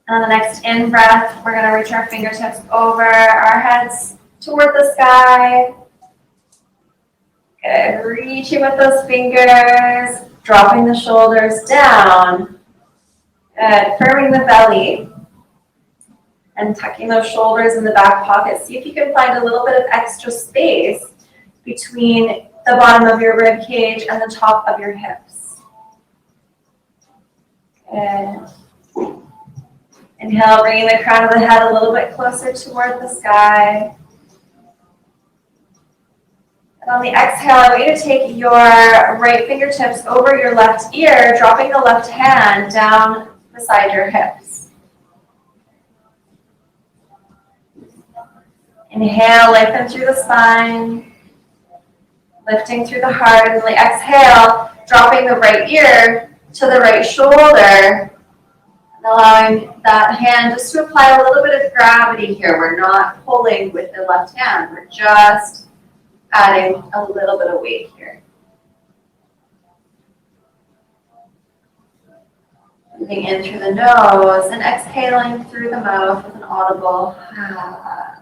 And on the next in-breath, we're going to reach our fingertips over our heads toward the sky. Good. Reaching with those fingers, dropping the shoulders down. Good. Firming the belly and tucking those shoulders in the back pocket. See if you can find a little bit of extra space between the bottom of your rib cage and the top of your hips. Good. Inhale, bringing the crown of the head a little bit closer toward the sky. And on the exhale, I want you to take your right fingertips over your left ear, dropping the left hand down beside your hips. Inhale, lengthen through the spine, lifting through the heart. And on the exhale, dropping the right ear to the right shoulder, and allowing that hand just to apply a little bit of gravity here. We're not pulling with the left hand. We're just adding a little bit of weight here. Breathing in through the nose and exhaling through the mouth with an audible ah.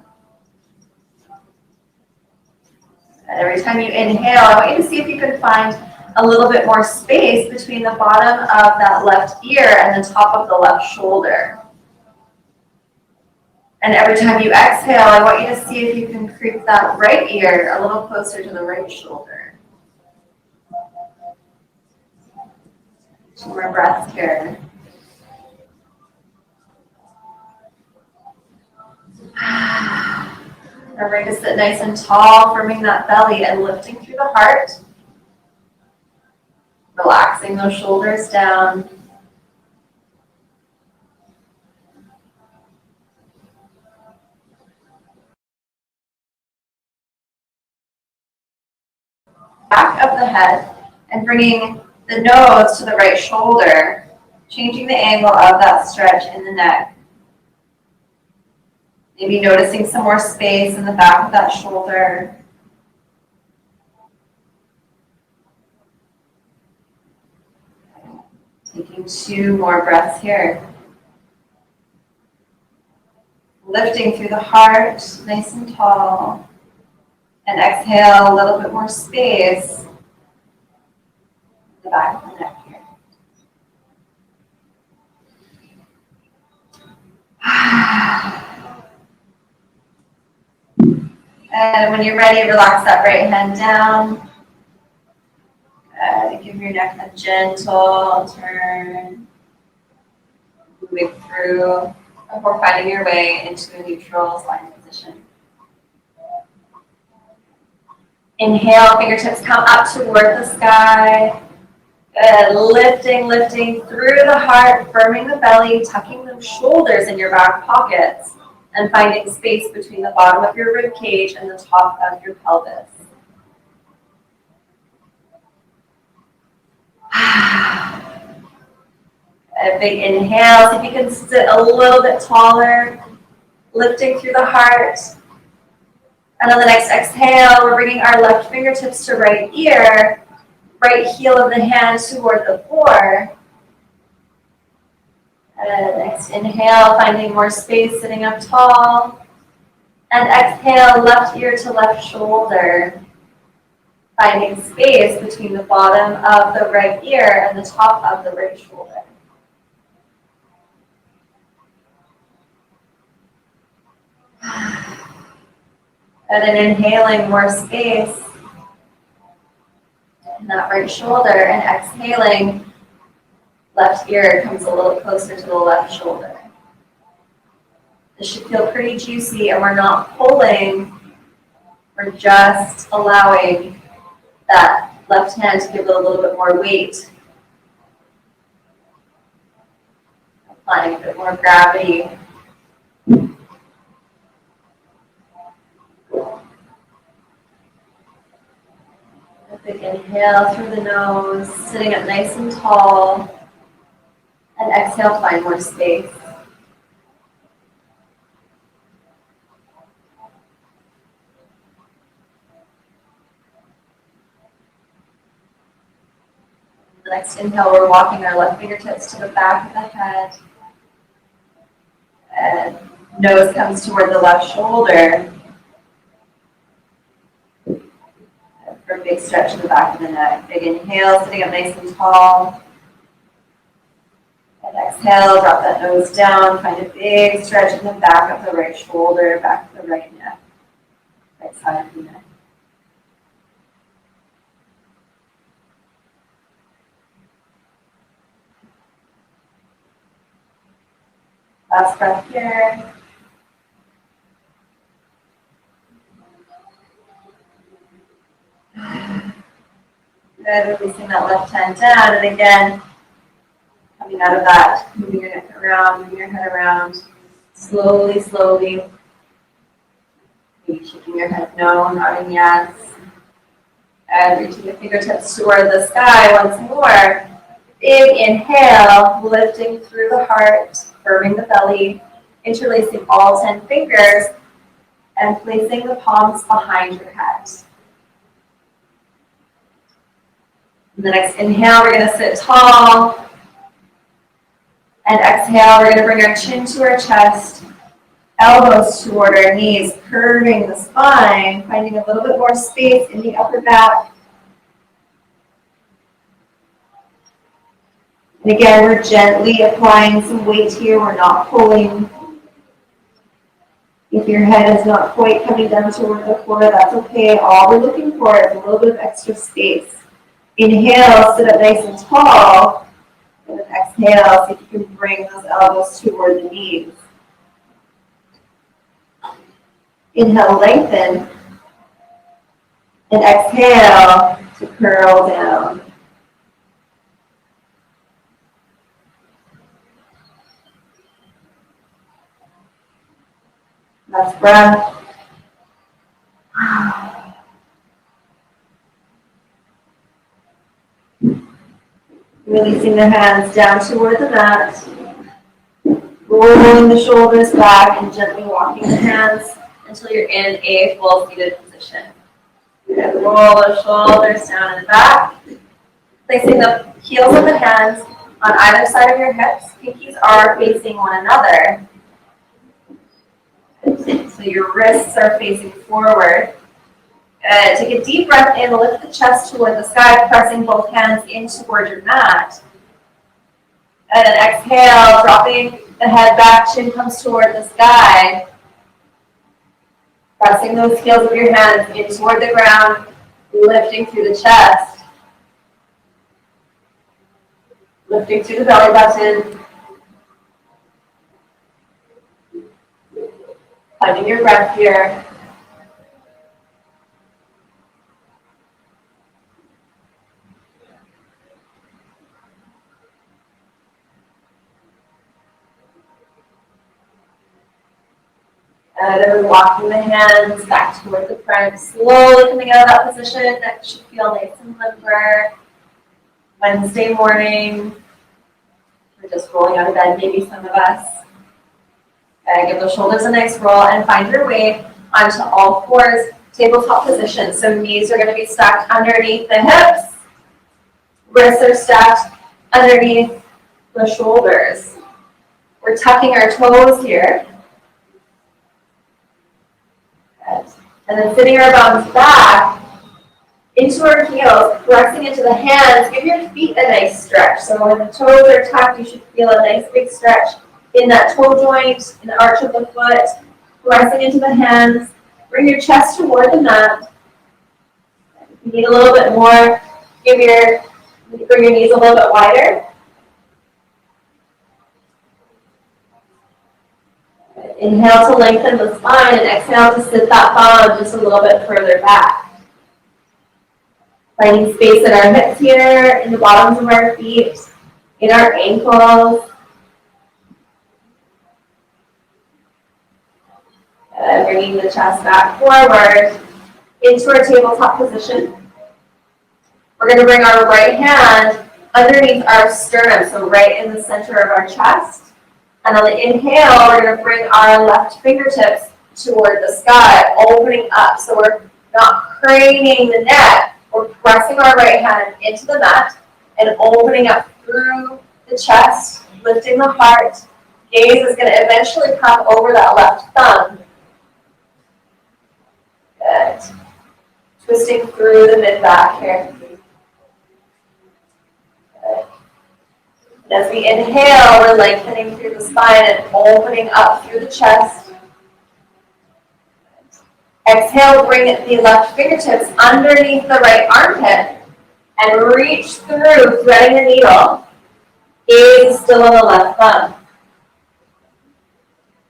And every time you inhale, I want you to see if you can find a little bit more space between the bottom of that left ear and the top of the left shoulder. And every time you exhale, I want you to see if you can creep that right ear a little closer to the right shoulder. 2 more breaths here. Remember to sit nice and tall, firming that belly and lifting through the heart. Relaxing those shoulders down. Back of the head and bringing the nose to the right shoulder, changing the angle of that stretch in the neck. Maybe noticing some more space in the back of that shoulder. Taking 2 more breaths here. Lifting through the heart, nice and tall. And exhale, a little bit more space in the back of the neck here. And when you're ready, relax that right hand down. Give your neck a gentle turn. Moving through before finding your way into a neutral spine position. Inhale, fingertips come up toward the sky. Good. Lifting through the heart, firming the belly, tucking those shoulders in your back pockets, and finding space between the bottom of your rib cage and the top of your pelvis. A big inhale, see if you can sit a little bit taller, lifting through the heart. And on the next exhale, we're bringing our left fingertips to right ear, right heel of the hand toward the floor. And next inhale, finding more space, sitting up tall. And exhale, left ear to left shoulder, finding space between the bottom of the right ear and the top of the right shoulder. And then inhaling more space in that right shoulder, and exhaling, left ear comes a little closer to the left shoulder. This should feel pretty juicy, and we're not pulling, we're just allowing that left hand to give it a little bit more weight. Applying a bit more gravity. A big inhale through the nose, sitting up nice and tall. And exhale, find more space. The next inhale, we're walking our left fingertips to the back of the head. Nose comes toward the left shoulder. For a big stretch in the back of the neck. Big inhale, sitting up nice and tall. And exhale, drop that nose down. Find a big stretch in the back of the right shoulder, back of the right neck. Right side of the neck. Last breath here. Good, releasing that left hand down, and again, coming out of that, moving your neck around, moving your head around, slowly, slowly. Maybe shaking your head no, nodding yes. And reaching the fingertips toward the sky once more. Big inhale, lifting through the heart, firming the belly, interlacing all 10 fingers, and placing the palms behind your head. And the next inhale, we're going to sit tall. And exhale, we're going to bring our chin to our chest, elbows toward our knees, curving the spine, finding a little bit more space in the upper back. And again, we're gently applying some weight here. We're not pulling. If your head is not quite coming down toward the floor, that's okay. All we're looking for is a little bit of extra space. Inhale, sit up nice and tall. And then exhale, see if you can bring those elbows toward the knees. Inhale, lengthen. And exhale to curl down. Last breath. Releasing the hands down toward the mat. Rolling the shoulders back and gently walking the hands until you're in a full seated position. You're going to roll the shoulders down and back. Placing the heels of the hands on either side of your hips. Pinkies are facing one another. So your wrists are facing forward. Good. Take a deep breath in, lift the chest toward the sky, pressing both hands in toward your mat. And then exhale, dropping the head back, chin comes toward the sky. Pressing those heels of your hands in toward the ground, lifting through the chest. Lifting through the belly button. Finding your breath here. And then walking the hands back toward the front, slowly coming out of that position. Neck should feel nice and limber. Wednesday morning, we're just rolling out of bed, maybe some of us. Give those shoulders a nice roll and find your way onto all fours, tabletop position. So knees are going to be stacked underneath the hips. Wrists are stacked underneath the shoulders. We're tucking our toes here. And then sitting our bums back into our heels, pressing into the hands. Give your feet a nice stretch. So when the toes are tucked, you should feel a nice big stretch in that toe joint, in the arch of the foot. Pressing into the hands. Bring your chest toward the mat. If you need a little bit more, bring your knees a little bit wider. Inhale to lengthen the spine and exhale to sit that bum just a little bit further back. Finding space in our hips here, in the bottoms of our feet, in our ankles. And bringing the chest back forward into our tabletop position. We're going to bring our right hand underneath our sternum, so right in the center of our chest. And on the inhale, we're going to bring our left fingertips toward the sky, opening up. So we're not craning the neck. We're pressing our right hand into the mat and opening up through the chest, lifting the heart, Gaze is going to eventually come over that left thumb. Good. Twisting through the mid-back here. Good. As we inhale, we're lengthening through the spine and opening up through the chest. Exhale, bring the left fingertips underneath the right armpit and reach through, threading the needle. Gaze still on the left thumb.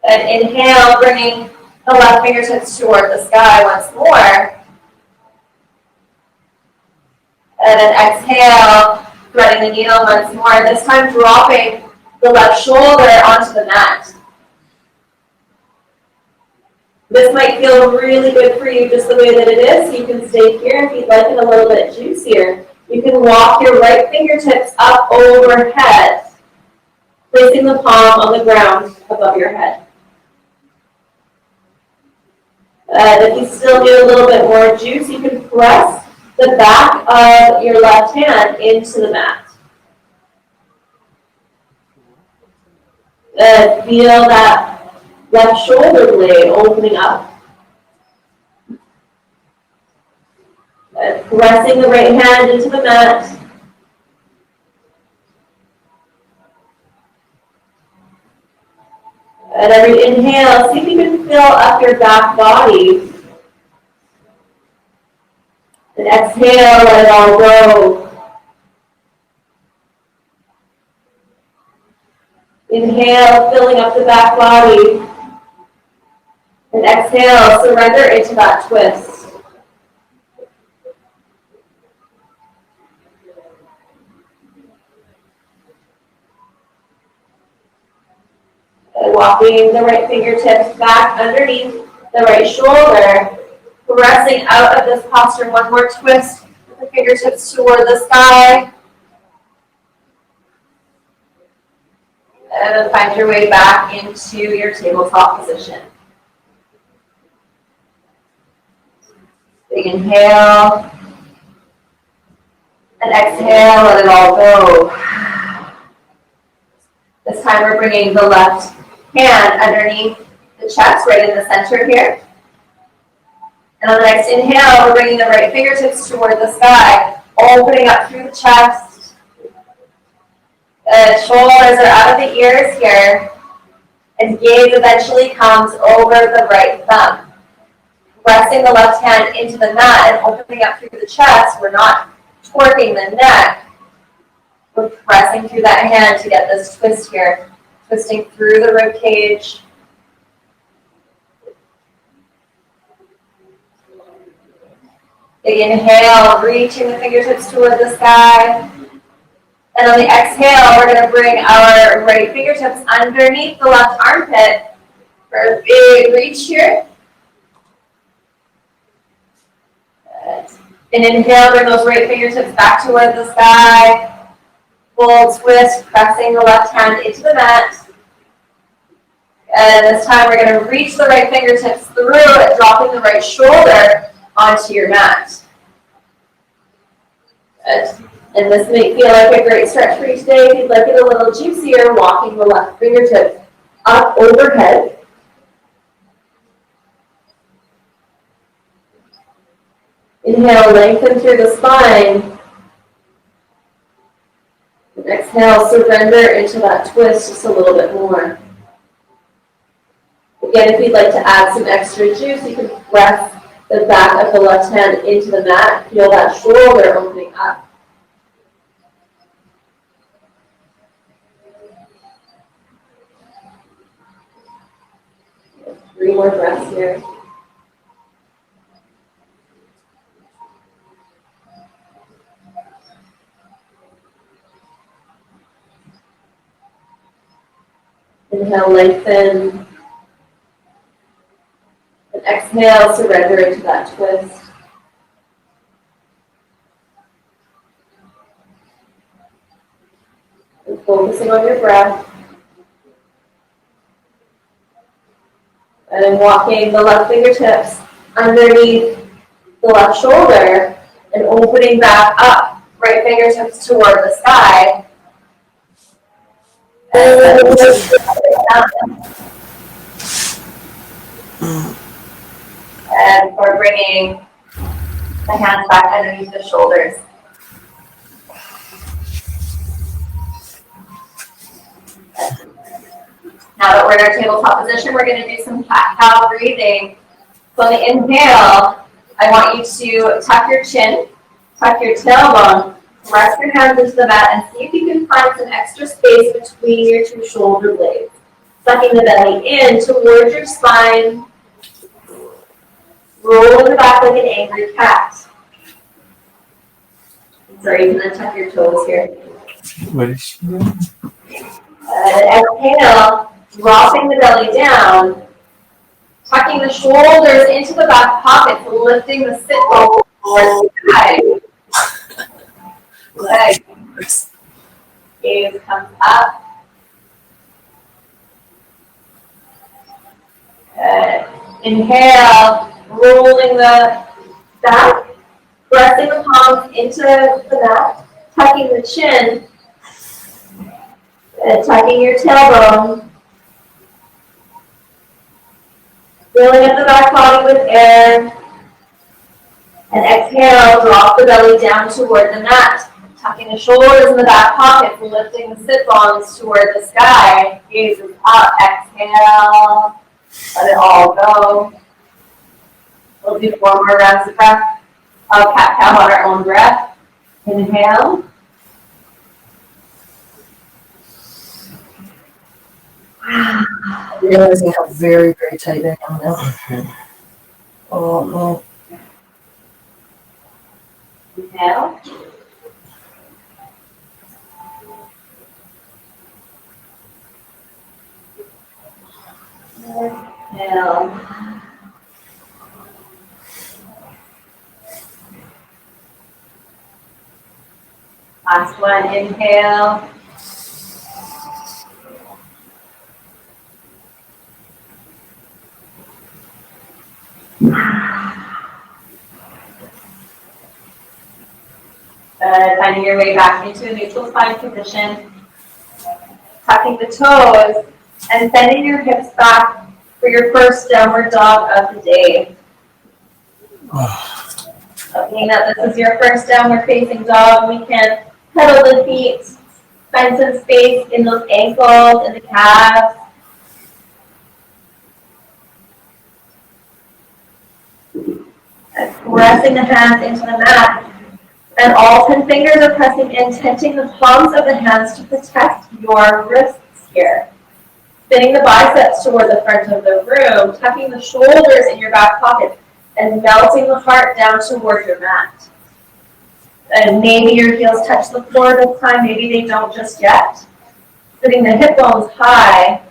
And inhale, bringing the left fingertips toward the sky once more. And then exhale, threading the needle once more. This time dropping the left shoulder onto the mat. This might feel really good for you just the way that it is. You can stay here if you'd like it a little bit juicier. You can walk your right fingertips up overhead, placing the palm on the ground above your head. If you still need a little bit more juice, you can press the back of your left hand into the mat. Feel that left shoulder blade opening up. Pressing the right hand into the mat. And every inhale, see if you can fill up your back body. And exhale, let it all go. Inhale, filling up the back body. And exhale, surrender into that twist. And walking the right fingertips back underneath the right shoulder. Pressing out of this posture, one more twist with the fingertips toward the sky. And then find your way back into your tabletop position. Big inhale. And exhale, let it all go. This time we're bringing the left hand underneath the chest, right in the center here. And on the next inhale, we're bringing the right fingertips toward the sky, opening up through the chest. The shoulders are out of the ears here. And gaze eventually comes over the right thumb. Pressing the left hand into the mat and opening up through the chest. We're not twerking the neck. We're pressing through that hand to get this twist here. Twisting through the rib cage. Big inhale, reaching the fingertips toward the sky. And on the exhale, we're going to bring our right fingertips underneath the left armpit for a big reach here. Good. And inhale, bring those right fingertips back toward the sky. Full twist, pressing the left hand into the mat. And this time we're going to reach the right fingertips through it, dropping the right shoulder onto your mat. Good. And this may feel like a great stretch for you today. If you'd like it a little juicier, walking the left fingertips up overhead. Inhale, lengthen through the spine. And exhale, surrender into that twist just a little bit more. Again, if you'd like to add some extra juice, you can press the back of the left hand into the mat. Feel that shoulder opening up. Three more breaths here. Inhale, lengthen. And exhale, surrender into that twist. And focusing on your breath. And then walking the left fingertips underneath the left shoulder and opening back up, right fingertips toward the sky. And then And we're bringing the hands back underneath the shoulders. Now that we're in our tabletop position, we're going to do some cat-cow breathing. So on the inhale, I want you to tuck your chin, tuck your tailbone, rest your hands into the mat, and see if you can find some extra space between your two shoulder blades. Sucking the belly in towards your spine. Roll in the back like an angry cat. Sorry, you can tuck your toes here. What is she doing? Exhale, dropping the belly down, tucking the shoulders into the back pockets, lifting the sit bone towards the sky. Leg. Gaze comes up. Good. Inhale, rolling the back, pressing the palms into the mat, tucking the chin, tucking your tailbone, filling up the back body with air, and exhale, drop the belly down toward the mat, tucking the shoulders in the back pockets, lifting the sit bones toward the sky, gazes up, exhale, let it all go. We'll do 4 more rounds of breath, of cat-cow on our own breath. Inhale. Realizing how very, very tight I am now. Oh no. Inhale. Exhale. Last one, inhale. Finding your way back into a neutral spine position. Tucking the toes and bending your hips back for your first downward dog of the day. Being that this is your first downward facing dog, we can pedal the feet, find some space in those ankles and the calves. And pressing the hands into the mat. And all 10 fingers are pressing in, tenting the palms of the hands to protect your wrists here. Spinning the biceps toward the front of the room, tucking the shoulders in your back pocket, and melting the heart down toward your mat. And maybe your heels touch the floor this time, maybe they don't just yet. Sitting the hip bones high,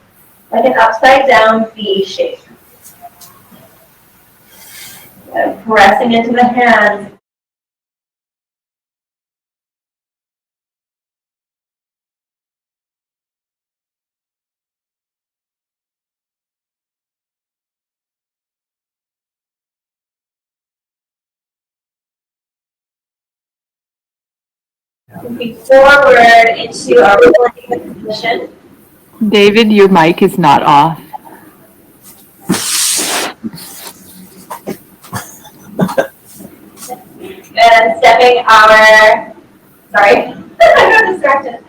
like an upside down V shape. And pressing into the hands. Moving forward into our planking position. David, your mic is not off. And stepping our, sorry, I got distracted.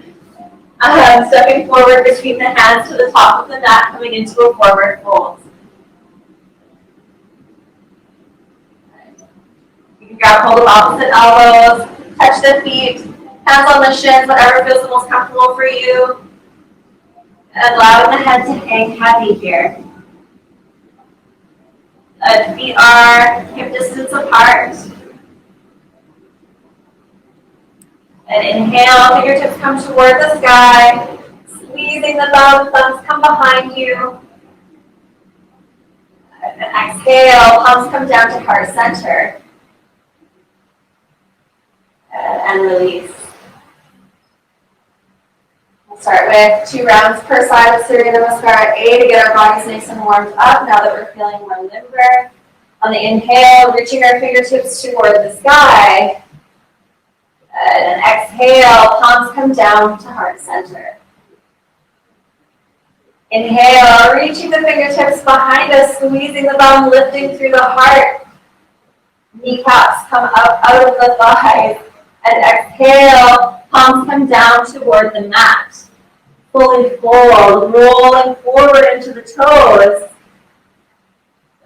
Stepping forward between the hands to the top of the mat, coming into a forward fold. You can grab hold of opposite elbows, touch the feet, hands on the shins, whatever feels the most comfortable for you. And allowing the head to hang heavy here. Feet are hip distance apart. And inhale, fingertips come toward the sky. Squeezing the thumbs come behind you. And exhale, palms come down to heart center. And release. We'll start with 2 rounds per side of Surya Namaskar A to get our bodies nice and warmed up now that we're feeling more limber. On the inhale, reaching our fingertips toward the sky. And exhale, palms come down to heart center. Inhale, reaching the fingertips behind us, squeezing the bum, lifting through the heart. Kneecaps come up out of the thighs. And exhale, palms come down toward the mat. Fully fold, rolling forward into the toes.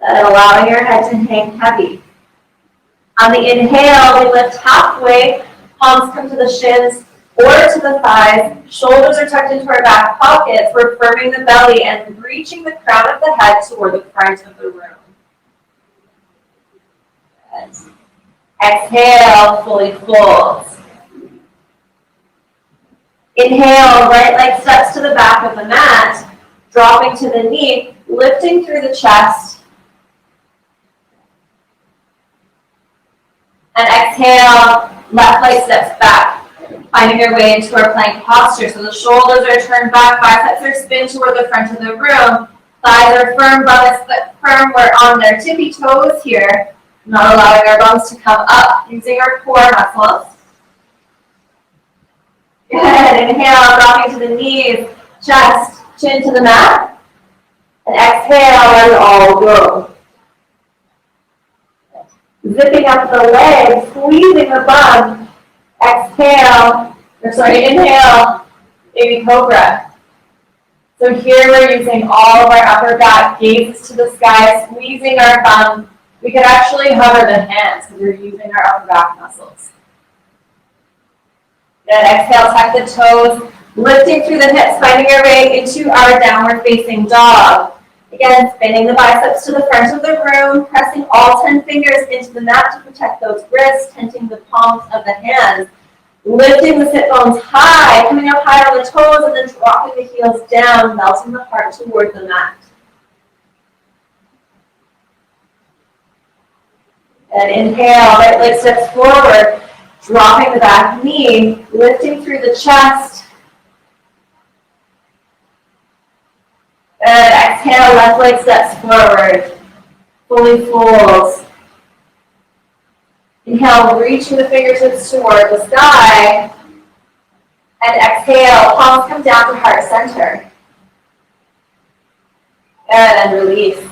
And allowing your head to hang heavy. On the inhale, we lift halfway, palms come to the shins or to the thighs, shoulders are tucked into our back pockets, we're firming the belly and reaching the crown of the head toward the front of the room. Good. Exhale, fully fold. Inhale, right leg steps to the back of the mat, dropping to the knee, lifting through the chest. And exhale, left leg steps back, finding your way into our plank posture. So the shoulders are turned back, biceps are spin toward the front of the room, thighs are firm, bum is firm. We're on their tippy toes here, not allowing our bums to come up, using our core muscles. Good, inhale, dropping to the knees, chest, chin to the mat. And exhale, let it all go. Zipping up the legs, squeezing the bum. Inhale, baby cobra. So here we're using all of our upper back, gazes to the sky, squeezing our bum. We could actually hover the hands because we're using our upper back muscles. Then exhale, tuck the toes, lifting through the hips, finding our way into our downward facing dog. Again, spinning the biceps to the front of the room, pressing all 10 fingers into the mat to protect those wrists, tenting the palms of the hands, lifting the sit bones high, coming up high on the toes, and then dropping the heels down, melting the heart toward the mat. And inhale, right leg steps forward, dropping the back knee, lifting through the chest. And exhale, left leg steps forward, fully folds. Inhale, reaching the fingertips toward the sky. And exhale, palms come down to heart center. And release.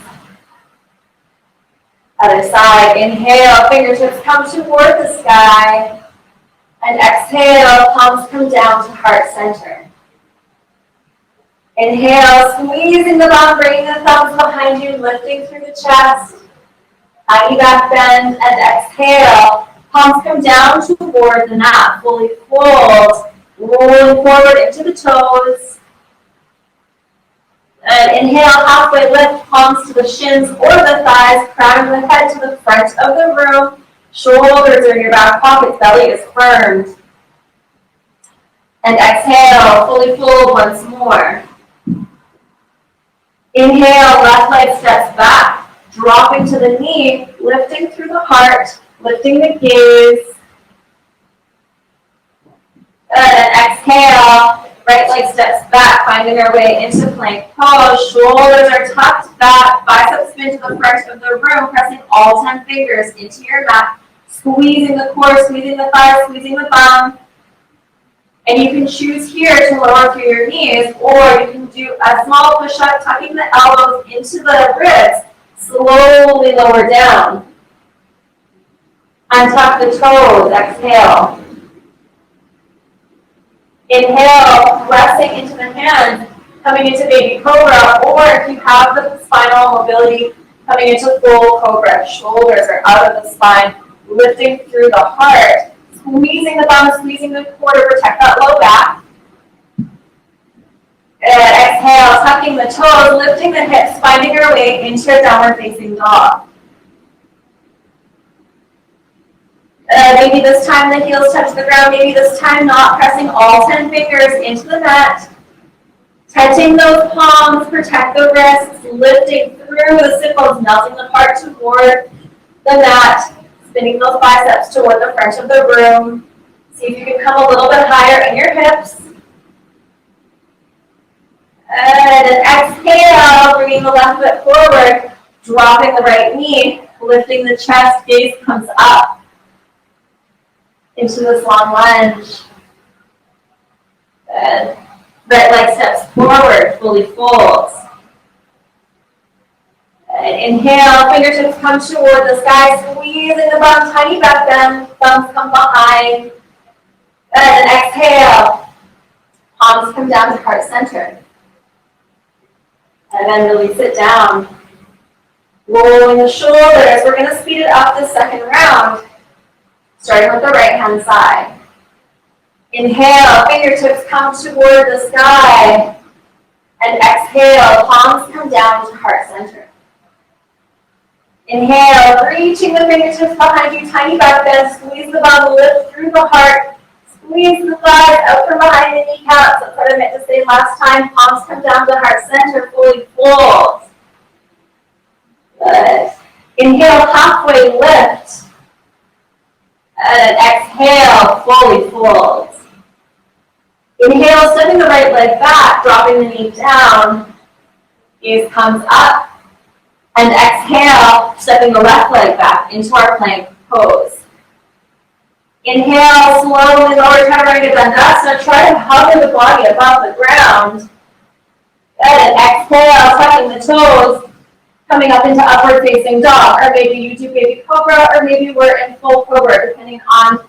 Other side, inhale, fingertips come toward the sky. And exhale, palms come down to heart center. Inhale, squeezing the bum, bringing the thumbs behind you, lifting through the chest. Tiny back bend, and exhale. Palms come down toward the mat, fully fold, rolling forward into the toes. And inhale, halfway lift, palms to the shins or the thighs, crown of the head to the front of the room. Shoulders are in your back pockets, belly is firm. And exhale, fully fold once more. Inhale, left leg steps back, dropping to the knee, lifting through the heart, lifting the gaze. And exhale, right leg steps back, finding our way into plank pose. Shoulders are tucked back, biceps spin to the front of the room, pressing all 10 fingers into your mat, squeezing the core, squeezing the thighs, squeezing the bum. And you can choose here to lower through your knees, or you can do a small push-up, tucking the elbows into the ribs, slowly lower down. Untuck the toes, exhale. Inhale, pressing into the hands, coming into baby cobra, or if you have the spinal mobility, coming into full cobra. Shoulders are out of the spine, lifting through the heart. Squeezing the bum, squeezing the core to protect that low back. And exhale, tucking the toes, lifting the hips, finding your way into a downward facing dog. Maybe this time the heels touch the ground, maybe this time not, pressing all 10 fingers into the mat. Touching those palms, protect the wrists, lifting through the sit bones, melting the heart toward the mat. Spinning those biceps toward the front of the room. See if you can come a little bit higher in your hips. And then exhale, bringing the left foot forward, dropping the right knee, lifting the chest, gaze comes up into this long lunge. Good. Right leg steps forward, fully fold. And inhale, fingertips come toward the sky, squeezing the bum, tiny back bend, thumbs come behind. And exhale, palms come down to heart center. And then release it down. Rolling the shoulders, we're going to speed it up this second round, starting with the right hand side. Inhale, fingertips come toward the sky. And exhale, palms come down to heart center. Inhale, reaching the fingertips behind you, tiny back bend, squeeze the bum, lift through the heart, squeeze the thighs out from behind the kneecaps. That's what I meant to say last time. Palms come down to heart center, fully fold. Good. Inhale, halfway lift. And exhale, fully fold. Inhale, stepping the right leg back, dropping the knee down. Gaze comes up. And exhale, stepping the left leg back into our plank pose. Inhale, slowly lower chaturanga dandasana. Try to hover the body above the ground. Good. And exhale, tucking the toes, coming up into upward facing dog. Or maybe you do baby cobra, or maybe we're in full cobra, depending on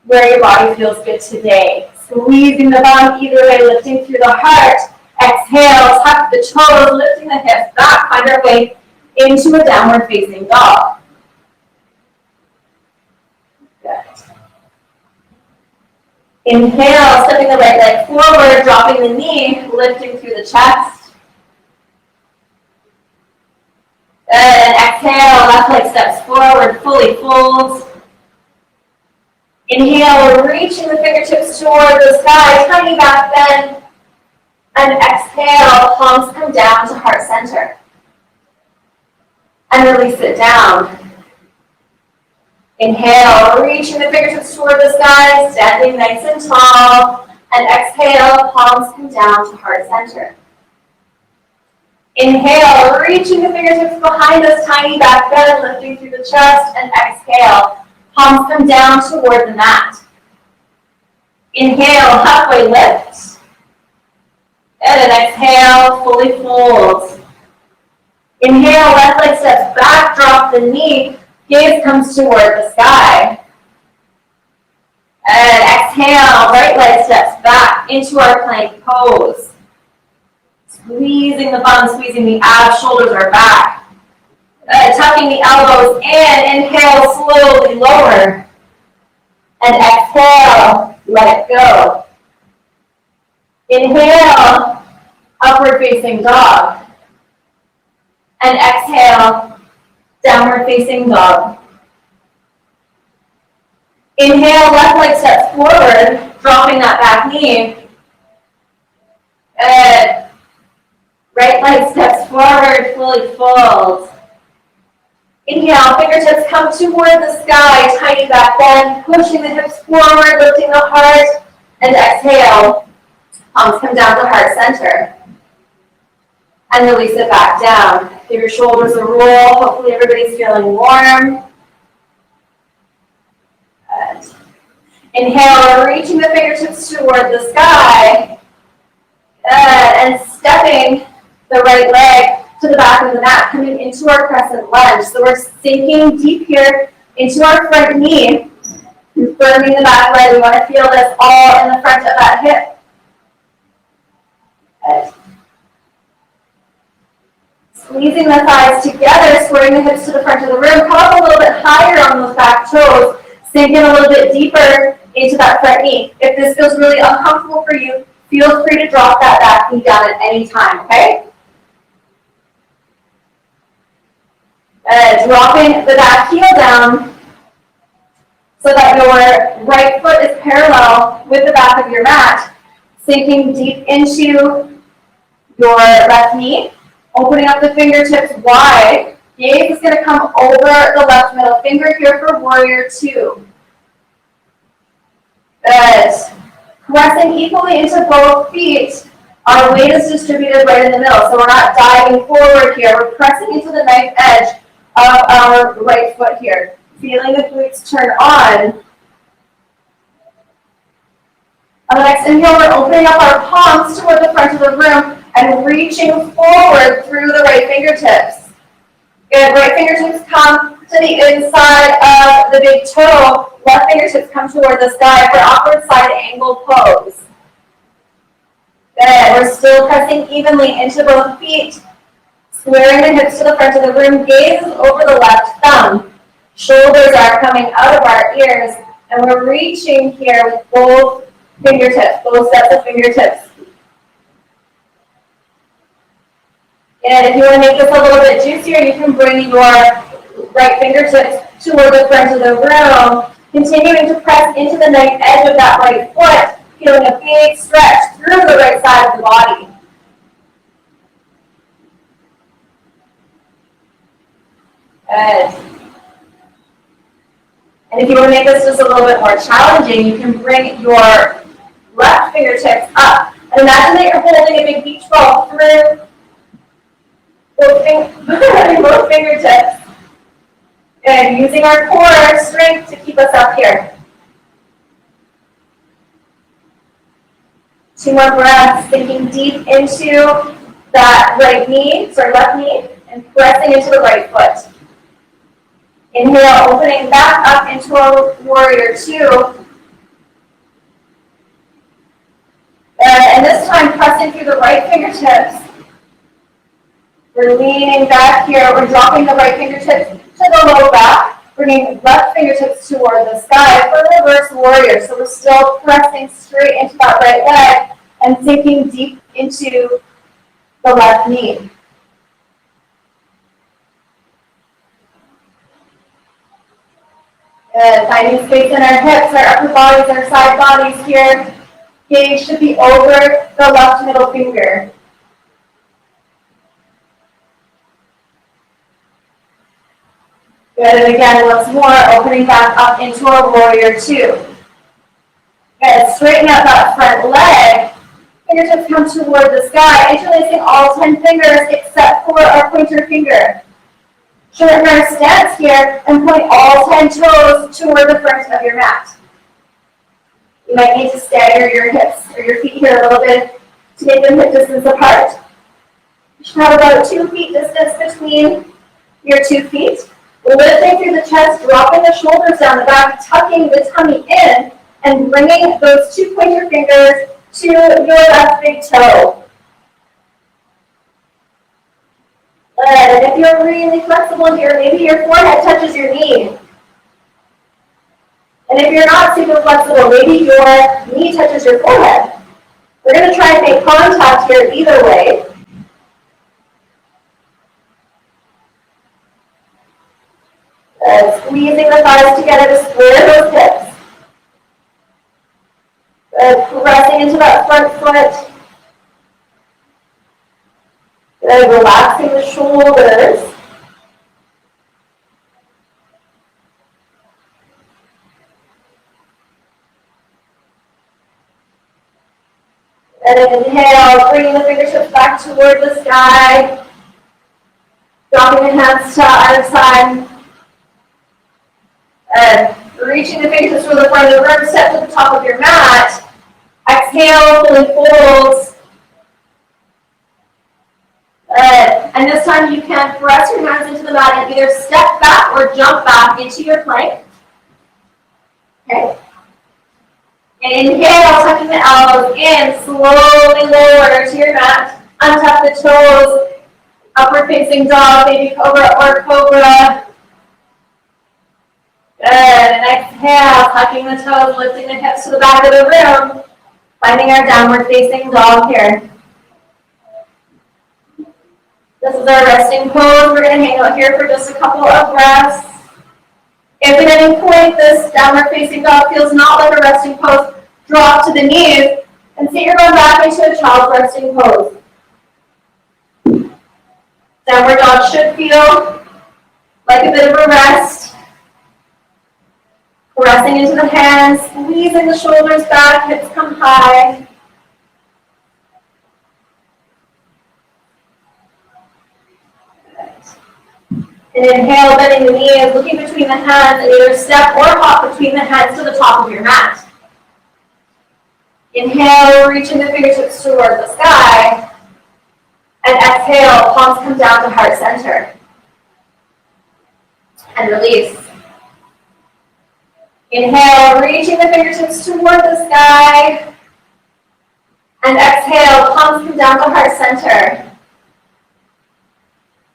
where your body feels good today. Squeezing the bum either way, lifting through the heart. Exhale, tuck the toes, lifting the hips back, find our way into a downward facing dog. Good. Inhale, stepping the right leg forward, dropping the knee, lifting through the chest. And exhale, left leg steps forward, fully folds. Inhale, reaching the fingertips toward the sky, tiny back bend. And exhale, palms come down to heart center. And release it down. Inhale, reaching the fingertips toward the sky, standing nice and tall. And exhale, palms come down to heart center. Inhale, reaching the fingertips behind us, tiny back bend, lifting through the chest. And exhale, palms come down toward the mat. Inhale, halfway lift. And then exhale, fully fold. Inhale, left leg steps back, drop the knee, gaze comes toward the sky. And exhale, right leg steps back into our plank pose. Squeezing the bum, squeezing the abs, shoulders are back. Tucking the elbows in, inhale, slowly lower. And exhale, let it go. Inhale, upward facing dog. And exhale, downward facing dog. Inhale, left leg steps forward, dropping that back knee. Good. Right leg steps forward, fully fold. Inhale, fingertips come toward the sky, tiny back bend, pushing the hips forward, lifting the heart. And exhale, palms come down to heart center. And release it back down. Give your shoulders a roll. Hopefully everybody's feeling warm. Good. Inhale, reaching the fingertips toward the sky. Good. And stepping the right leg to the back of the mat, coming into our crescent lunge. So we're sinking deep here into our front knee, firming the back leg. We want to feel this all in the front of that hip. Good. Squeezing the thighs together, squaring the hips to the front of the room. Come up a little bit higher on those back toes. Sink in a little bit deeper into that front knee. If this feels really uncomfortable for you, feel free to drop that back knee down at any time, okay? Dropping the back heel down so that your right foot is parallel with the back of your mat. Sinking deep into your left knee. Opening up the fingertips wide. Gaze is going to come over the left middle finger here for warrior two. Good. Pressing equally into both feet. Our weight is distributed right in the middle, so we're not diving forward here. We're pressing into the knife edge of our right foot here. Feeling the glutes turn on. On the next inhale, we're opening up our palms toward the front of the room and reaching forward through the right fingertips. Good, right fingertips come to the inside of the big toe. Left fingertips come toward the sky for upward side angle pose. Good, we're still pressing evenly into both feet. Squaring the hips to the front of the room, gaze over the left thumb. Shoulders are coming out of our ears, and we're reaching here with both fingertips, both sets of fingertips. And if you want to make this a little bit juicier, you can bring your right fingertips toward the front of the room, continuing to press into the nice edge of that right foot, feeling a big stretch through the right side of the body. Good. And if you want to make this just a little bit more challenging, you can bring your left fingertips up. And imagine that you're holding a big beach ball through both fingertips. And using our core strength to keep us up here. 2 more breaths, sinking deep into that left knee, and pressing into the right foot. Inhale, opening back up into our warrior 2. And this time, pressing through the right fingertips. We're leaning back here. We're dropping the right fingertips to the low back, bringing left fingertips toward the sky for reverse warrior. So we're still pressing straight into that right leg and sinking deep into the left knee. Good. Finding space in our hips, our upper bodies, our side bodies here. Gaze should be over the left middle finger. Good, and again, once more, opening back up into our warrior 2. Good, straighten out that front leg. Fingertips come toward the sky, interlacing all 10 fingers except for our pointer finger. Shorten our stance here and point all 10 toes toward the front of your mat. You might need to stagger your hips or your feet here a little bit to make them hip distance apart. You should have about 2 feet distance between your 2 feet. Lifting through the chest, dropping the shoulders down the back, tucking the tummy in, and bringing those 2 pointer fingers to your left big toe. Good. And if you're really flexible here, maybe your forehead touches your knee. And if you're not super flexible, maybe your knee touches your forehead. We're going to try and make contact here either way. Squeezing the thighs together to square those hips. Pressing into that front foot. Relaxing the shoulders. And inhale, bringing the fingertips back toward the sky. Dropping the hands to either side. Reaching the fingertips for the front of the room, step to the top of your mat. Exhale, fully folds. And this time you can press your hands into the mat and either step back or jump back into your plank. Okay. Inhale, tucking the elbows in, slowly lower to your mat. Untuck the toes, upward facing dog, baby cobra or cobra. Good, and exhale, tucking the toes, lifting the hips to the back of the room, finding our downward facing dog here. This is our resting pose. We're going to hang out here for just a couple of breaths. If at any point this downward facing dog feels not like a resting pose, drop to the knees and see you're going back into a child's resting pose. Downward dog should feel like a bit of a rest. Pressing into the hands, squeezing the shoulders back, hips come high. And inhale, bending the knees, looking between the hands, and either step or hop between the hands to the top of your mat. Inhale, reaching the fingertips toward the sky. And exhale, palms come down to heart center. And release. Inhale, reaching the fingertips toward the sky. And exhale, palms come down to heart center.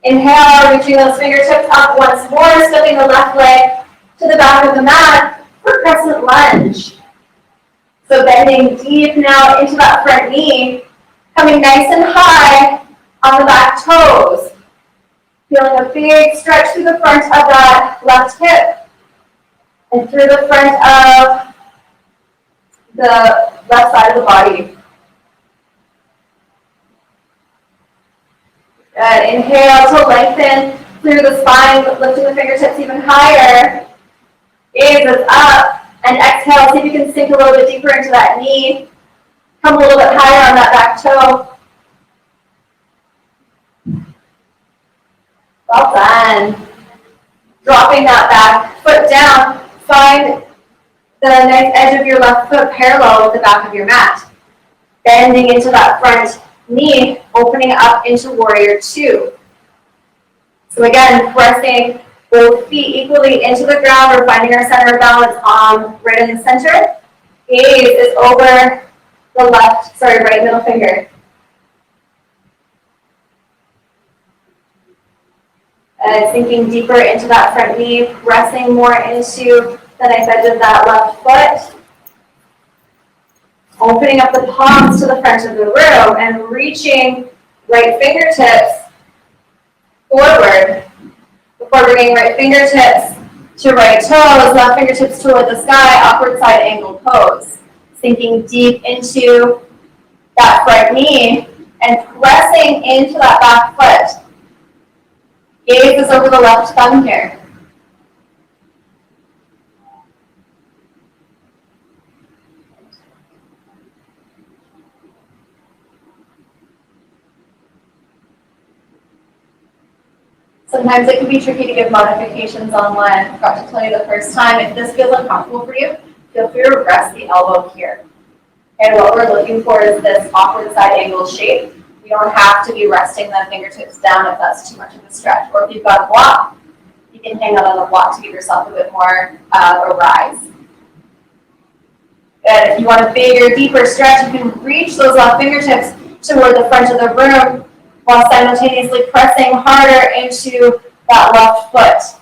Inhale, reaching those fingertips up once more, stepping the left leg to the back of the mat for Crescent Lunge. So bending deep now into that front knee, coming nice and high on the back toes. Feeling a big stretch through the front of that left hip and through the front of the left side of the body. Good. Inhale to lengthen through the spine, lifting the fingertips even higher. Gaze is up. And exhale, see if you can sink a little bit deeper into that knee. Come a little bit higher on that back toe. Well done. Dropping that back foot down. Find the nice edge of your left foot parallel with the back of your mat. Bending into that front knee, opening up into Warrior Two. So again, pressing both feet equally into the ground. We're finding our center of balance right in the center. Gaze is over the right middle finger. Sinking deeper into that front knee, pressing more into the nice edge of that left foot. Opening up the palms to the front of the room and reaching right fingertips forward. Before bringing right fingertips to right toes, left fingertips toward the sky, upward side angle pose. Sinking deep into that front knee and pressing into that back foot. Gaze is over the left thumb here. Sometimes it can be tricky to give modifications on one. I forgot to tell you the first time. If this feels uncomfortable for you, feel free to rest the elbow here. And what we're looking for is this awkward side angle shape. You don't have to be resting the fingertips down if that's too much of a stretch. Or if you've got a block, you can hang out on the block to give yourself a bit more a rise. And if you want a bigger, deeper stretch, you can reach those left fingertips toward the front of the room while simultaneously pressing harder into that left foot.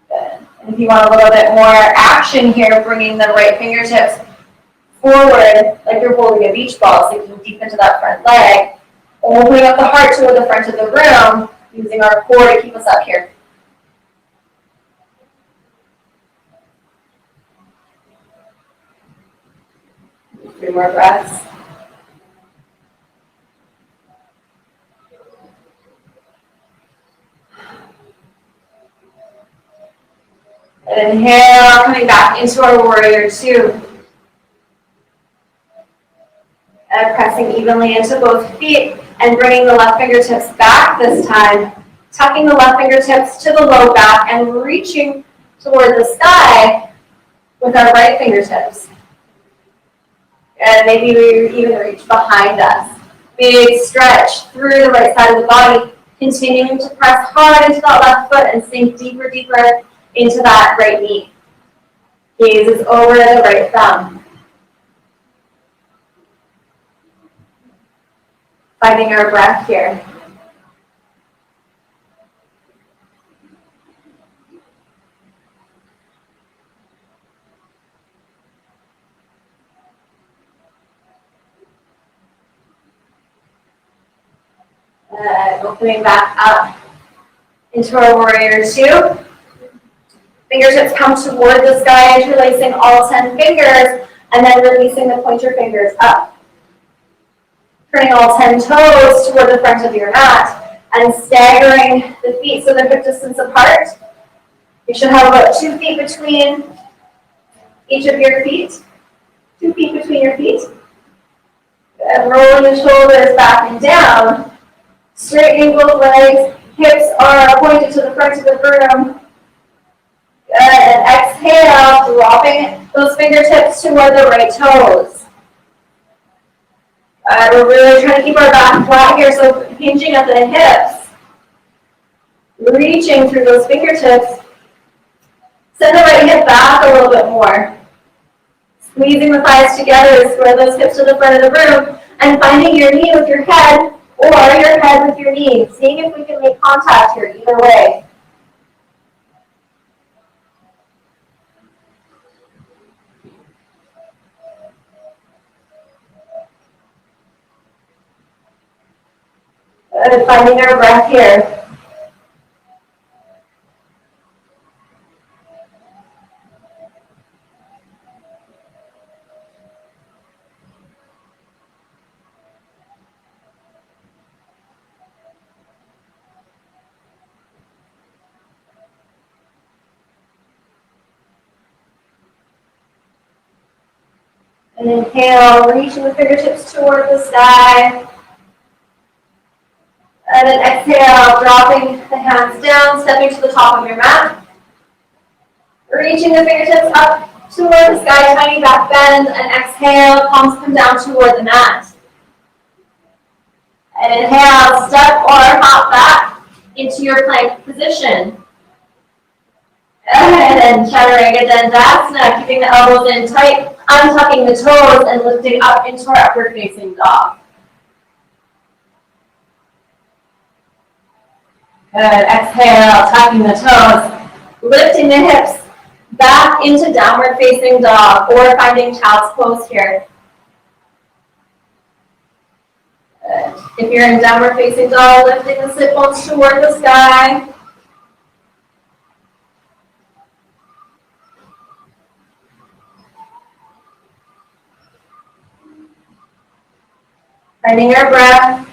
Good. And if you want a little bit more action here, bringing the right fingertips forward like you're holding a beach ball, sinking deep into that front leg, opening up the heart toward the front of the room, using our core to keep us up here. 3 more breaths. And inhale, coming back into our Warrior Two. And pressing evenly into both feet and bringing the left fingertips back this time. Tucking the left fingertips to the low back and reaching toward the sky with our right fingertips. And maybe we even reach behind us. Big stretch through the right side of the body. Continuing to press hard into that left foot and sink deeper, deeper into that right knee. Gaze is over the right thumb. Finding our breath here. Opening back up into our Warrior Two. Fingertips come toward the sky, interlacing all 10 fingers, and then releasing the pointer fingers up. Turning all 10 toes toward the front of your mat, and staggering the feet so they're hip distance apart. You should have about 2 feet between each of your feet. 2 feet between your feet. And rolling the shoulders back and down. Straightening both legs, hips are pointed to the front of the room. Good, and exhale, dropping those fingertips toward the right toes. We're really trying to keep our back flat here, so hinging at the hips. Reaching through those fingertips. Send the right hip back a little bit more. Squeezing the thighs together to square those hips to the front of the room, and finding your knee with your head or your head with your knee. Seeing if we can make contact here either way. Good, finding our breath here. And inhale, reaching the fingertips toward the sky. And then exhale, dropping the hands down, stepping to the top of your mat. Reaching the fingertips up toward the sky, tiny back bend, and exhale, palms come down toward the mat. And inhale, step or hop back into your plank position. And then Chaturanga Dandasana, keeping the elbows in tight, untucking the toes, and lifting up into our upward facing dog. Good, exhale, tucking the toes, lifting the hips back into downward facing dog, or finding child's pose here. Good. If you're in downward facing dog, lifting the sit bones toward the sky. Finding our breath.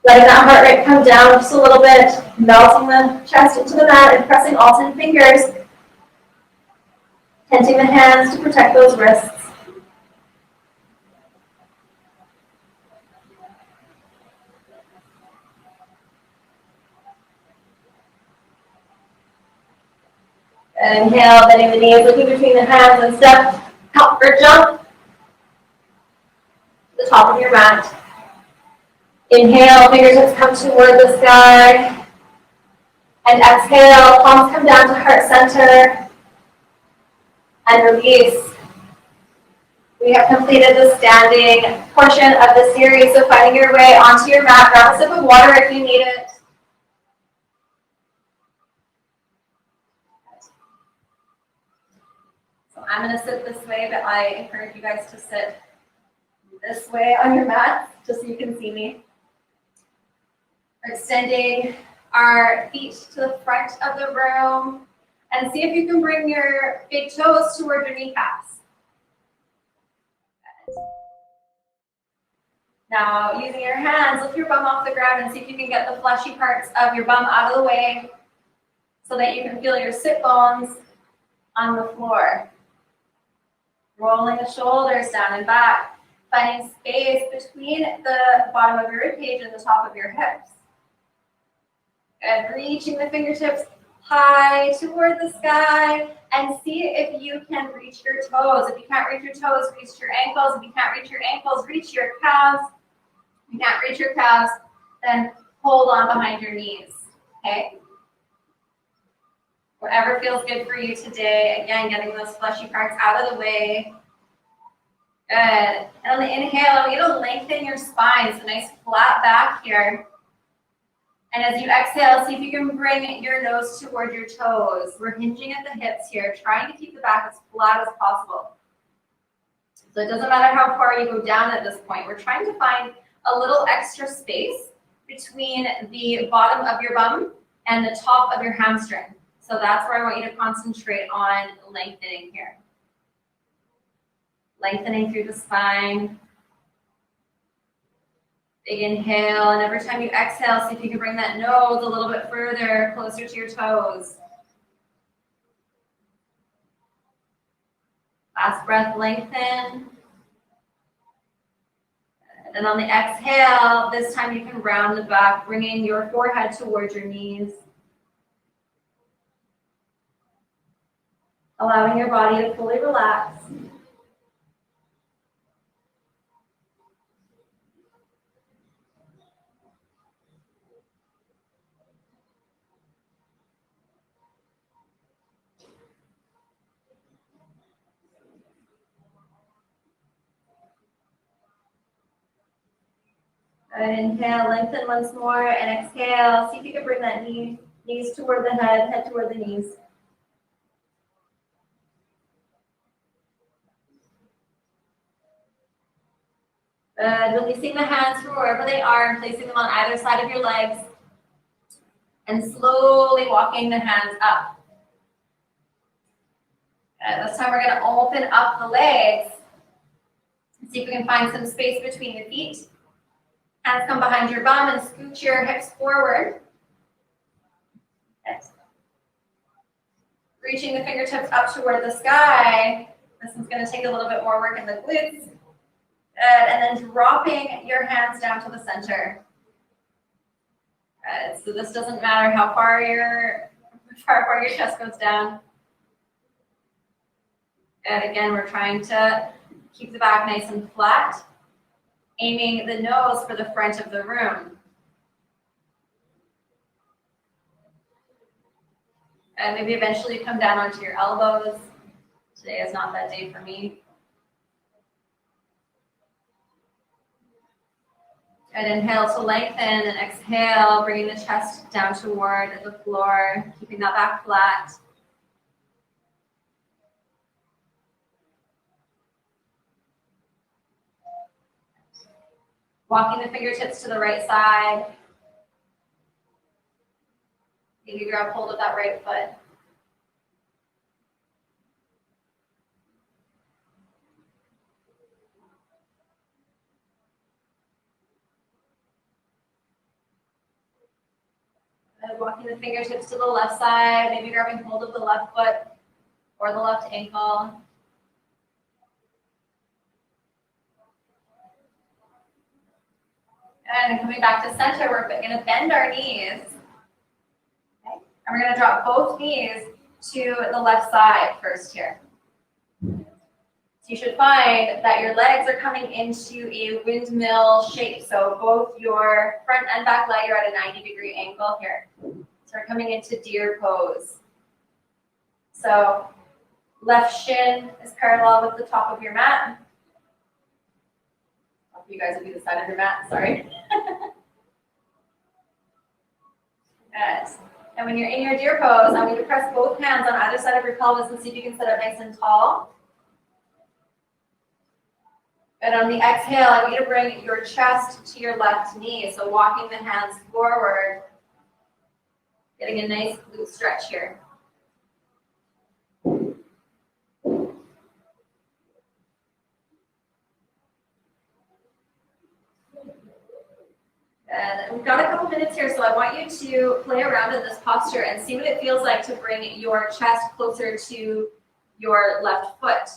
Letting that heart rate come down just a little bit, melting the chest into the mat and pressing all 10 fingers. Tenting the hands to protect those wrists. And inhale, bending the knees, looking between the hands and step, hop or jump to the top of your mat. Inhale, fingertips come toward the sky. And exhale, palms come down to heart center. And release. We have completed the standing portion of the series, so finding your way onto your mat, grab a sip of water if you need it. So I'm going to sit this way, but I encourage you guys to sit this way on your mat, just so you can see me. We're extending our feet to the front of the room, and see if you can bring your big toes toward your kneecaps. Now, using your hands, lift your bum off the ground and see if you can get the fleshy parts of your bum out of the way so that you can feel your sit bones on the floor. Rolling the shoulders down and back, finding space between the bottom of your ribcage and the top of your hips. And reaching the fingertips high toward the sky, and see if you can reach your toes. If you can't reach your toes, reach your ankles. If you can't reach your ankles, reach your calves. If you can't reach your calves, then hold on behind your knees, okay? Whatever feels good for you today. Again, getting those fleshy parts out of the way. Good. And on the inhale, I want you to lengthen your spine, so nice flat back here. And as you exhale, see if you can bring your nose toward your toes. We're hinging at the hips here, trying to keep the back as flat as possible. So it doesn't matter how far you go down at this point. We're trying to find a little extra space between the bottom of your bum and the top of your hamstring. So that's where I want you to concentrate on lengthening here. Lengthening through the spine. Big inhale, and every time you exhale, see if you can bring that nose a little bit further, closer to your toes. Last breath, lengthen. And on the exhale, this time you can round the back, bringing your forehead towards your knees. allowing your body to fully relax. Good. Inhale, lengthen once more, and exhale. See if you can bring that knees toward the head toward the knees. Good. Releasing the hands from wherever they are and placing them on either side of your legs. And slowly walking the hands up. Good. This time we're going to open up the legs. See if we can find some space between the feet. Hands come behind your bum and scoot your hips forward. Good. Reaching the fingertips up toward the sky. This one's going to take a little bit more work in the glutes. Good. And then dropping your hands down to the center. Good. So this doesn't matter how far your chest goes down. And again, we're trying to keep the back nice and flat, aiming the nose for the front of the room. And maybe eventually come down onto your elbows. Today is not that day for me. And inhale to lengthen and exhale, bringing the chest down toward the floor, keeping that back flat. Walking the fingertips to the right side. Maybe grab hold of that right foot. Walking the fingertips to the left side, maybe grabbing hold of the left foot or the left ankle. And coming back to center, we're going to bend our knees. Okay. And we're going to drop both knees to the left side first here. So you should find that your legs are coming into a windmill shape. So both your front and back leg are at a 90-degree angle here. So we're coming into deer pose. So left shin is parallel with the top of your mat. Hope you guys will be the side of your mat, sorry. Good. And when you're in your deer pose, I want you to press both hands on either side of your pelvis and see if you can sit up nice and tall. And on the exhale, I want you to bring your chest to your left knee. So walking the hands forward, getting a nice glute stretch here. And we've got a couple minutes here, so I want you to play around in this posture and see what it feels like to bring your chest closer to your left foot.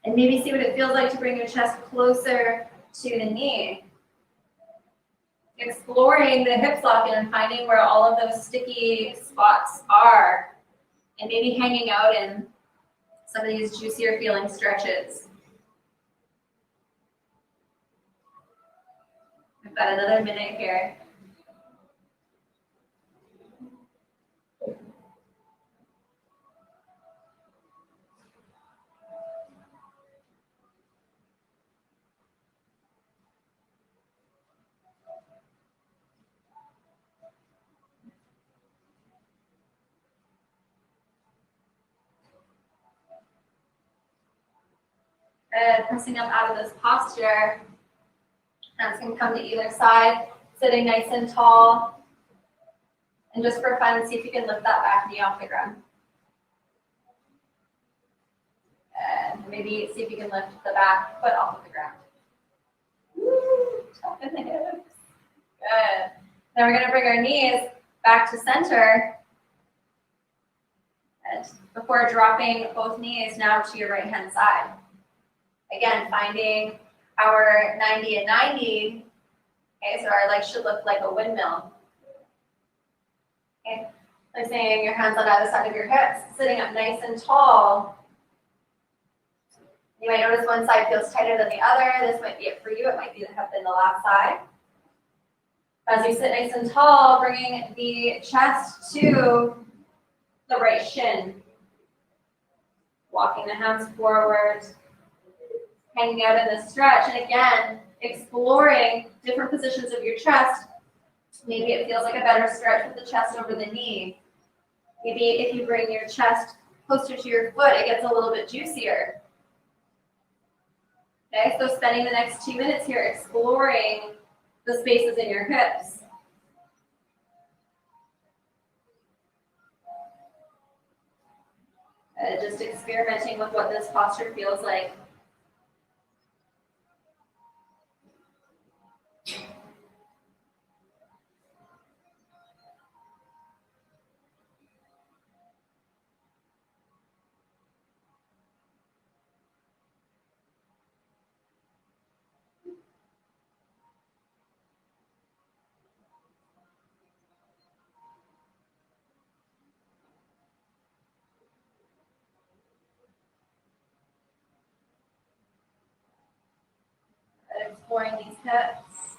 And maybe see what it feels like to bring your chest closer to the knee. Exploring the hip socket and finding where all of those sticky spots are. And maybe hanging out in some of these juicier feeling stretches. We've got another minute here. Pressing up out of this posture. Hands can come to either side, sitting nice and tall. And just for fun, see if you can lift that back knee off the ground. And maybe see if you can lift the back foot off of the ground. Woo, toughen the hips. Good. Then we're going to bring our knees back to center. And before dropping both knees now to your right hand side. Again, finding our 90 and 90 Okay, so our legs should look like a windmill. Okay, placing your hands on either side of your hips, sitting up nice and tall. You might notice one side feels tighter than the other. This might be it for you. It might have been the last side. As you sit nice and tall, bringing the chest to the right shin. Walking the hands forward, hanging out in this stretch. And again, exploring different positions of your chest. Maybe it feels like a better stretch with the chest over the knee. Maybe if you bring your chest closer to your foot, it gets a little bit juicier. Okay, so spending the next 2 minutes here exploring the spaces in your hips. Just experimenting with what this posture feels like. Exploring these hips.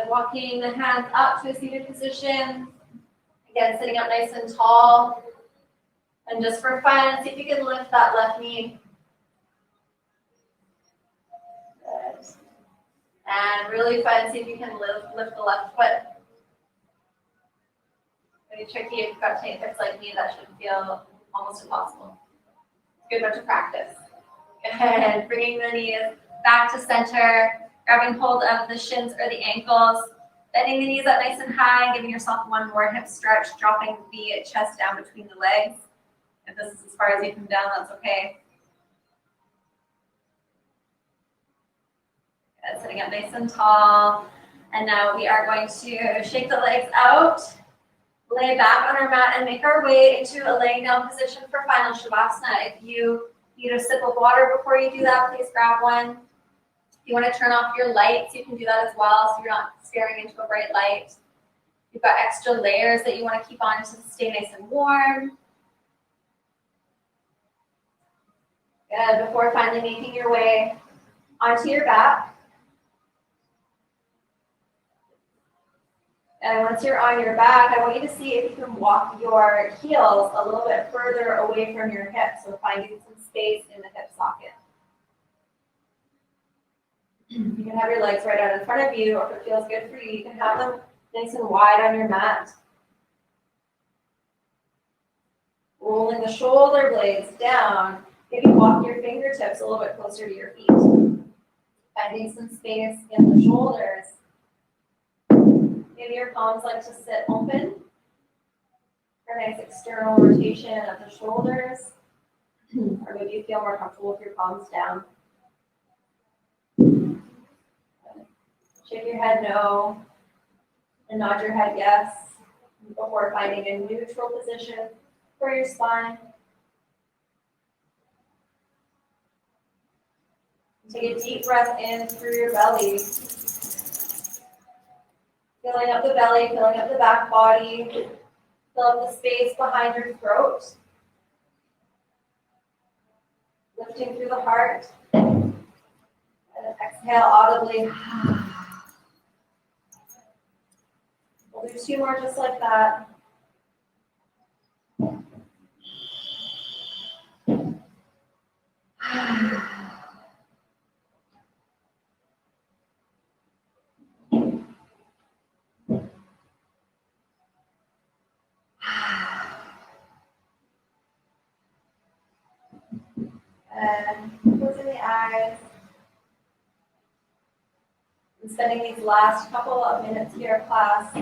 Walking the hands up to a seated position. Again, sitting up nice and tall. And just for fun, see if you can lift that left knee. Good. And really fun, see if you can lift the left foot. Pretty tricky if you've got tight hips like me, that should feel almost impossible. Good bunch of practice. Good. Bringing the knees back to center, grabbing hold of the shins or the ankles, bending the knees up nice and high, and giving yourself one more hip stretch, dropping the chest down between the legs. If this is as far as you come down, that's okay. Good. Sitting up nice and tall. And now we are going to shake the legs out, lay back on our mat, and make our way into a laying down position for final Shavasana. If you need a sip of water before you do that, please grab one. If you want to turn off your lights, you can do that as well, so you're not staring into a bright light. You've got extra layers that you want to keep on to stay nice and warm. Good. Before finally making your way onto your back. And once you're on your back, I want you to see if you can walk your heels a little bit further away from your hips, so finding some space in the hip socket. You can have your legs right out in front of you, or if it feels good for you, you can have them nice and wide on your mat. Rolling the shoulder blades down. Maybe walk your fingertips a little bit closer to your feet. Finding some space in the shoulders. Maybe your palms like to sit open for a nice external rotation of the shoulders. Or maybe you feel more comfortable with your palms down. Shake your head no, and nod your head yes, before finding a neutral position for your spine. Take a deep breath in through your belly. Filling up the belly, filling up the back body. Fill up the space behind your throat. Lifting through the heart. And exhale audibly. We'll do 2 more just like that. And closing the eyes. And spending these last couple of minutes here, class,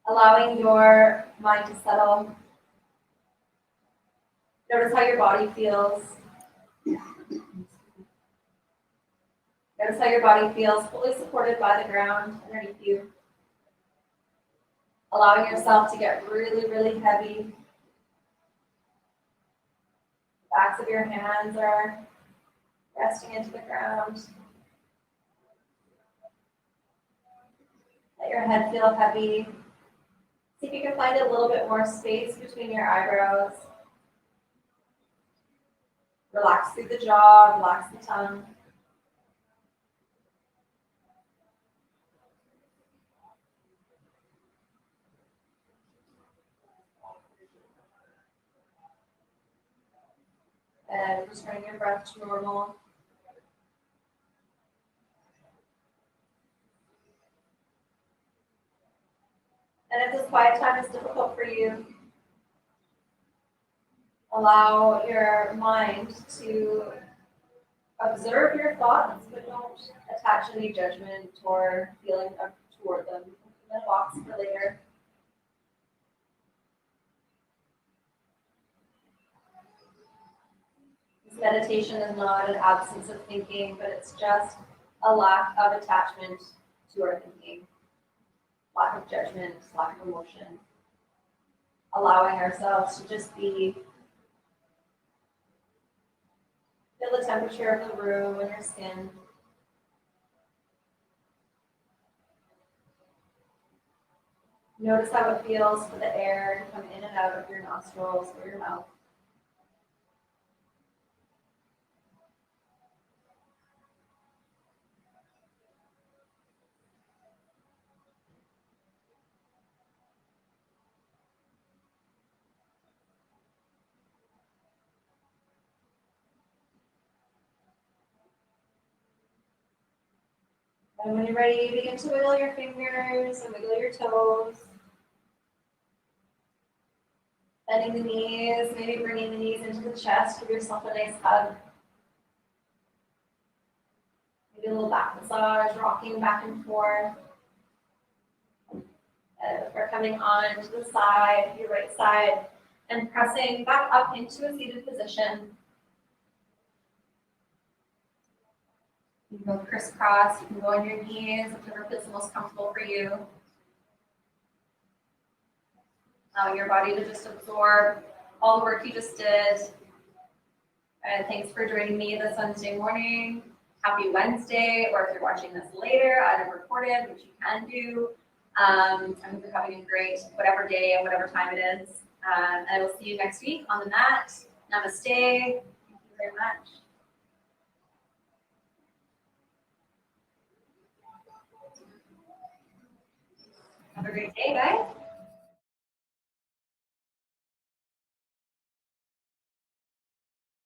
allowing your mind to settle Notice how your body feels. Notice how your body feels fully supported by the ground underneath you. Allowing yourself to get really, really heavy. The backs of your hands are resting into the ground. Let your head feel heavy. See if you can find a little bit more space between your eyebrows. Relax through the jaw, relax the tongue. And returning your breath to normal. And if this quiet time is difficult for you, allow your mind to observe your thoughts, but don't attach any judgment or feeling toward them. Put them in a box for later. This meditation is not an absence of thinking, but it's just a lack of attachment to our thinking, lack of judgment, lack of emotion. Allowing ourselves to just be. Feel the temperature of the room and your skin. Notice how it feels for the air to come in and out of your nostrils or your mouth. And when you're ready, begin to wiggle your fingers and wiggle your toes. Bending the knees, maybe bringing the knees into the chest. Give yourself a nice hug. Maybe a little back massage, rocking back and forth. If we're coming on to the side, your right side, and pressing back up into a seated position. You can go crisscross, you can go on your knees, whichever feels the most comfortable for you. Allowing your body to just absorb all the work you just did. And thanks for joining me this Wednesday morning. Happy Wednesday, or if you're watching this later, either recorded, which you can do. I hope you're having a great whatever day and whatever time it is. And I will see you next week on the mat. Namaste. Thank you very much. Have a great day, guys.